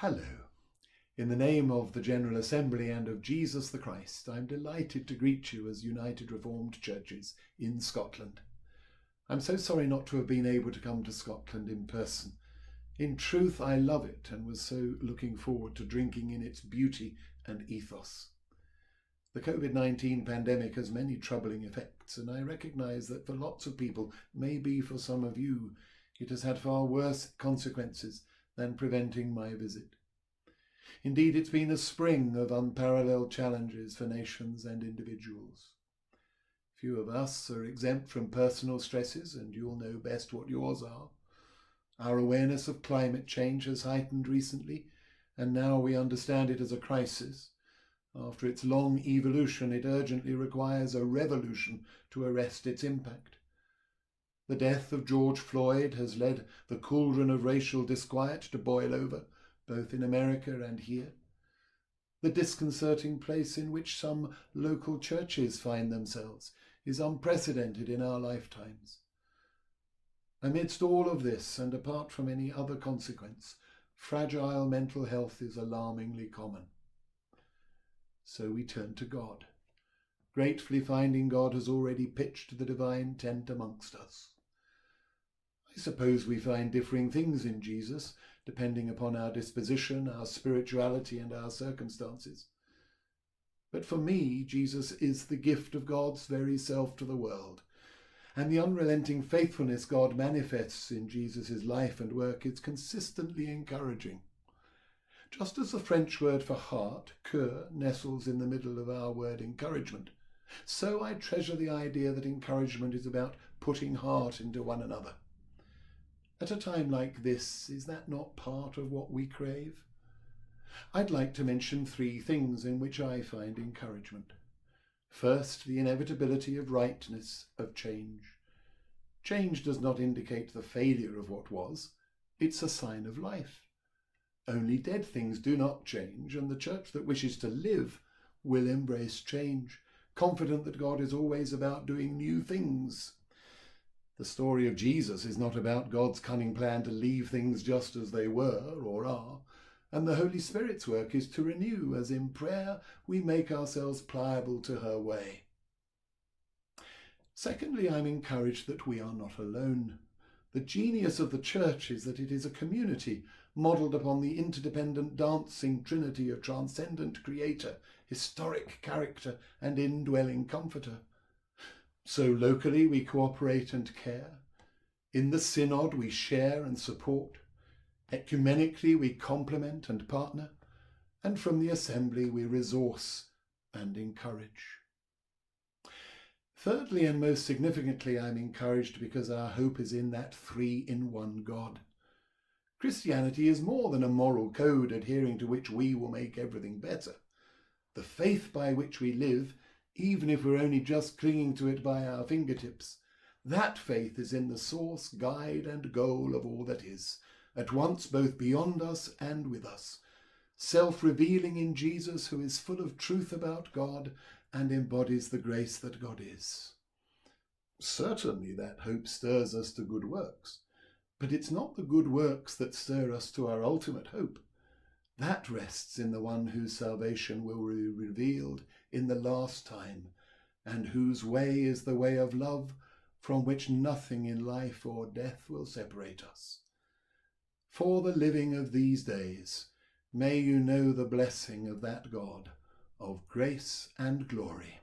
Hello. In the name of the General Assembly and of Jesus the Christ, I'm delighted to greet you as United Reformed Churches in Scotland. I'm so sorry not to have been able to come to Scotland in person. In truth, I love it and was so looking forward to drinking in its beauty and ethos. The COVID-19 pandemic has many troubling effects, and I recognise that for lots of people, maybe for some of you, it has had far worse consequences than preventing my visit. Indeed, it's been a spring of unparalleled challenges for nations and individuals. Few of us are exempt from personal stresses, and you'll know best what yours are. Our awareness of climate change has heightened recently, and now we understand it as a crisis. After its long evolution, it urgently requires a revolution to arrest its impact. The death of George Floyd has led the cauldron of racial disquiet to boil over, both in America and here. The disconcerting place in which some local churches find themselves is unprecedented in our lifetimes. Amidst all of this, and apart from any other consequence, fragile mental health is alarmingly common. So we turn to God, gratefully finding God has already pitched the divine tent amongst us. I suppose we find differing things in Jesus, depending upon our disposition, our spirituality, and our circumstances. But for me, Jesus is the gift of God's very self to the world, and the unrelenting faithfulness God manifests in Jesus' life and work is consistently encouraging. Just as the French word for heart, cœur, nestles in the middle of our word encouragement, so I treasure the idea that encouragement is about putting heart into one another. At a time like this, is that not part of what we crave? I'd like to mention three things in which I find encouragement. First, the inevitability of rightness of change. Change does not indicate the failure of what was, it's a sign of life. Only dead things do not change, and the church that wishes to live will embrace change, confident that God is always about doing new things. The story of Jesus is not about God's cunning plan to leave things just as they were or are, and the Holy Spirit's work is to renew, as in prayer we make ourselves pliable to her way. Secondly, I'm encouraged that we are not alone. The genius of the church is that it is a community modelled upon the interdependent dancing trinity of transcendent creator, historic character, and indwelling comforter. So locally we cooperate and care. In the Synod we share and support. Ecumenically we complement and partner. And from the assembly we resource and encourage. Thirdly, and most significantly, I'm encouraged because our hope is in that three-in-one God. Christianity is more than a moral code adhering to which we will make everything better. The faith by which we live, even if we're only just clinging to it by our fingertips, that faith is in the source, guide, and goal of all that is, at once both beyond us and with us, self-revealing in Jesus, who is full of truth about God and embodies the grace that God is. Certainly that hope stirs us to good works, but it's not the good works that stir us to our ultimate hope. That rests in the one whose salvation will be revealed in the last time, and whose way is the way of love, from which nothing in life or death will separate us. For the living of these days, may you know the blessing of that God, of grace and glory.